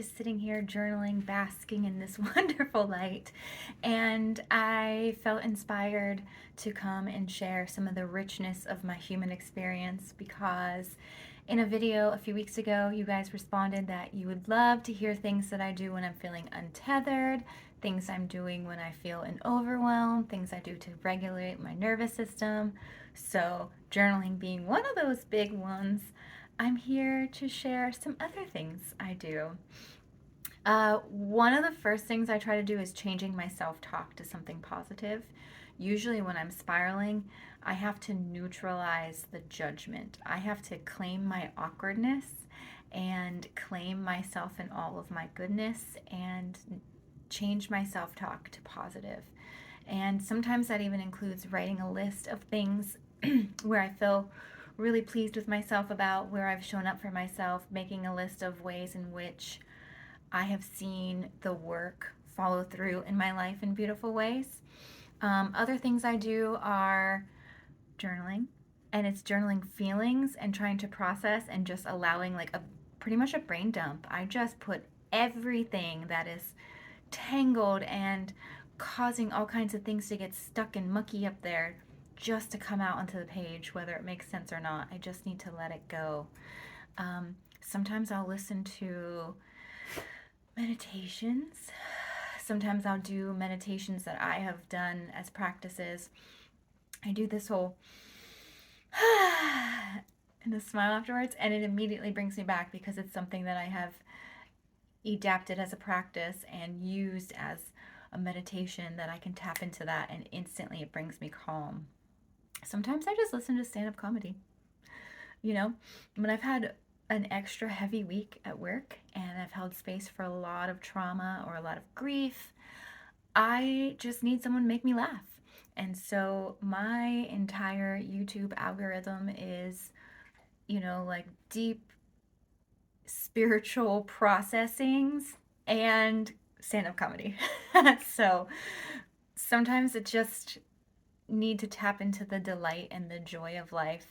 just sitting here journaling, basking in this wonderful light. And I felt inspired to come and share some of the richness of my human experience because in a video a few weeks ago, you guys responded that you would love to hear things that I do when I'm feeling untethered, things I'm doing when I feel an overwhelm, things I do to regulate my nervous system. So, journaling being one of those big ones, I'm here to share some other things I do. One of the first things I try to do is changing my self talk to something positive. Usually, when I'm spiraling, I have to neutralize the judgment. I have to claim my awkwardness and claim myself in all of my goodness and change my self talk to positive. And sometimes that even includes writing a list of things where I feel really pleased with myself about where I've shown up for myself, making a list of ways in which I have seen the work follow through in my life in beautiful ways. Other things I do are journaling, and it's journaling feelings and trying to process and just allowing like a pretty much a brain dump. I just put everything that is tangled and causing all kinds of things to get stuck and mucky up there just to come out onto the page, whether it makes sense or not. I just need to let it go. Sometimes I'll listen to meditations. Sometimes I'll do meditations that I have done as practices. I do this whole and a smile afterwards, and it immediately brings me back because it's something that I have adapted as a practice and used as a meditation that I can tap into that and instantly it brings me calm. Sometimes I just listen to stand-up comedy. You know, when I've had an extra heavy week at work and I've held space for a lot of trauma or a lot of grief, I just need someone to make me laugh. And so my entire YouTube algorithm is, like deep spiritual processings and stand-up comedy. So sometimes it just need to tap into the delight and the joy of life.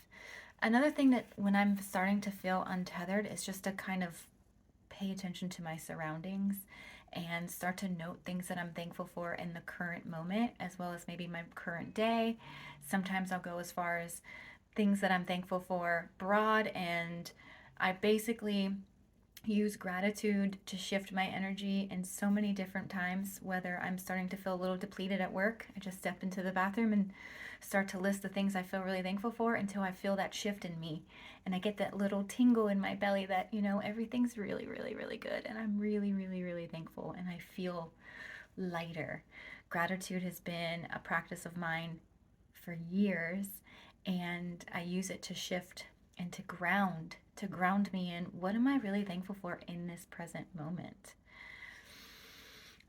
Another thing that when I'm starting to feel untethered is just to kind of pay attention to my surroundings and start to note things that I'm thankful for in the current moment, as well as maybe my current day. Sometimes I'll go as far as things that I'm thankful for broad, and I basically use gratitude to shift my energy in so many different times. Whether I'm starting to feel a little depleted at work, I just step into the bathroom and start to list the things I feel really thankful for until I feel that shift in me. And I get that little tingle in my belly that, everything's really, really, really good. And I'm really, really, really thankful. And I feel lighter. Gratitude has been a practice of mine for years. And I use it to shift and to ground me in what am I really thankful for in this present moment.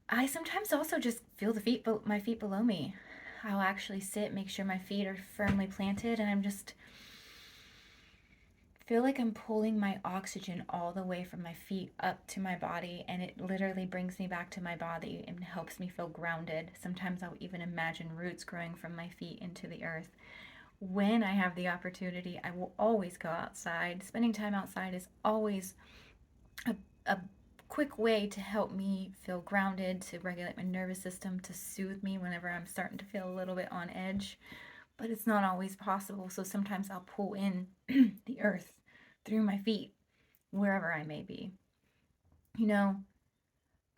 I sometimes also just feel my feet below me. I'll actually sit, make sure my feet are firmly planted, and I'm just feel like I'm pulling my oxygen all the way from my feet up to my body, and it literally brings me back to my body and helps me feel grounded. Sometimes I'll even imagine roots growing from my feet into the earth. When I have the opportunity, I will always go outside. Spending time outside is always a quick way to help me feel grounded, to regulate my nervous system, to soothe me whenever I'm starting to feel a little bit on edge. But it's not always possible, so sometimes I'll pull in the earth through my feet, wherever I may be.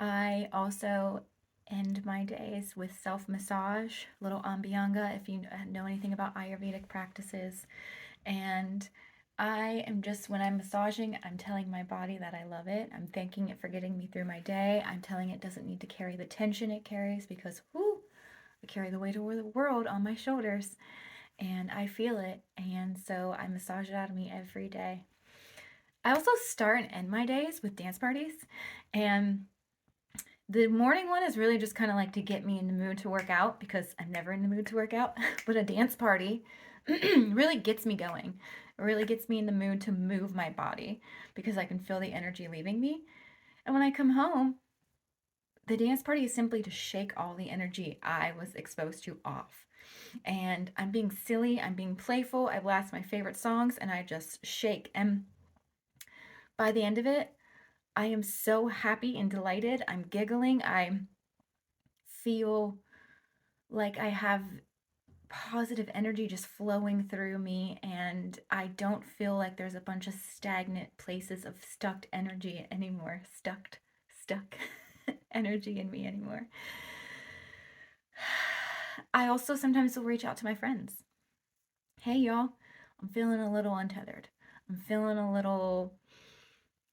I also end my days with self-massage, little ambianga, if you know anything about Ayurvedic practices. And I am just, when I'm massaging, I'm telling my body that I love it. I'm thanking it for getting me through my day. I'm telling it doesn't need to carry the tension it carries because, I carry the weight of the world on my shoulders and I feel it. And so I massage it out of me every day. I also start and end my days with dance parties. And the morning one is really just kind of like to get me in the mood to work out because I'm never in the mood to work out. But a dance party really gets me going. It really gets me in the mood to move my body because I can feel the energy leaving me. And when I come home, the dance party is simply to shake all the energy I was exposed to off. And I'm being silly, I'm being playful, I blast my favorite songs, and I just shake. And by the end of it, I am so happy and delighted. I'm giggling. I feel like I have positive energy just flowing through me, and I don't feel like there's a bunch of stagnant places of stuck energy anymore. Stuck energy in me anymore. I also sometimes will reach out to my friends. Hey, y'all, I'm feeling a little untethered. I'm feeling a little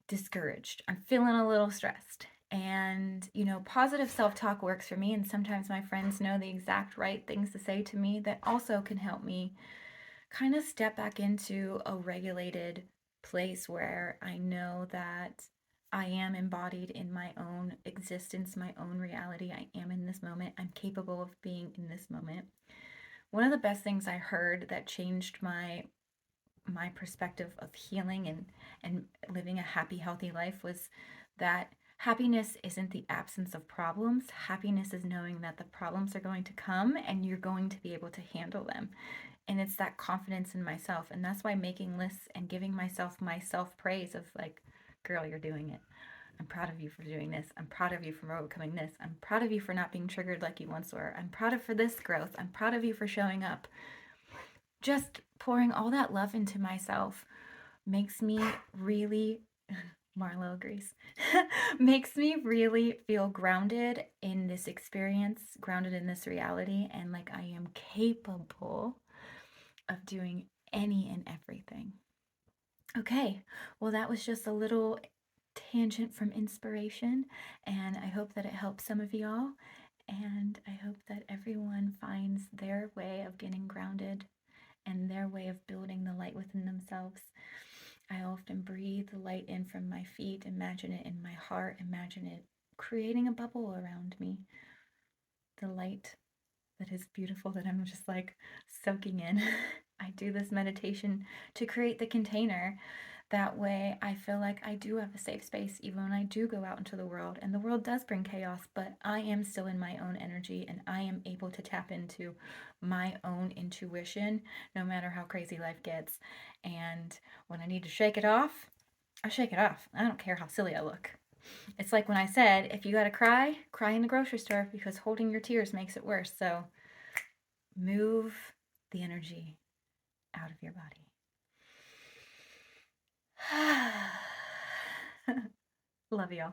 discouraged. I'm feeling a little stressed. And, positive self talk works for me. And sometimes my friends know the exact right things to say to me that also can help me kind of step back into a regulated place where I know that I am embodied in my own existence, my own reality. I am in this moment. I'm capable of being in this moment. One of the best things I heard that changed my perspective of healing and living a happy, healthy life was that happiness isn't the absence of problems. Happiness is knowing that the problems are going to come and you're going to be able to handle them. And it's that confidence in myself. And that's why making lists and giving myself my self praise of like, girl, you're doing it. I'm proud of you for doing this. I'm proud of you for overcoming this. I'm proud of you for not being triggered like you once were. I'm proud of for this growth. I'm proud of you for showing up. Just pouring all that love into myself makes me really, Marlo agrees, makes me really feel grounded in this experience, grounded in this reality, and like I am capable of doing any and everything. Okay, well, that was just a little tangent from inspiration, and I hope that it helps some of y'all. And I hope that everyone finds their way of getting grounded and their way of building the light within themselves. I often breathe the light in from my feet, imagine it in my heart, imagine it creating a bubble around me. The light that is beautiful that I'm just like soaking in. I do this meditation to create the container. That way, I feel like I do have a safe space even when I do go out into the world. And the world does bring chaos, but I am still in my own energy and I am able to tap into my own intuition no matter how crazy life gets. And when I need to shake it off, I shake it off. I don't care how silly I look. It's like when I said, if you gotta cry, cry in the grocery store because holding your tears makes it worse. So move the energy out of your body. Love y'all.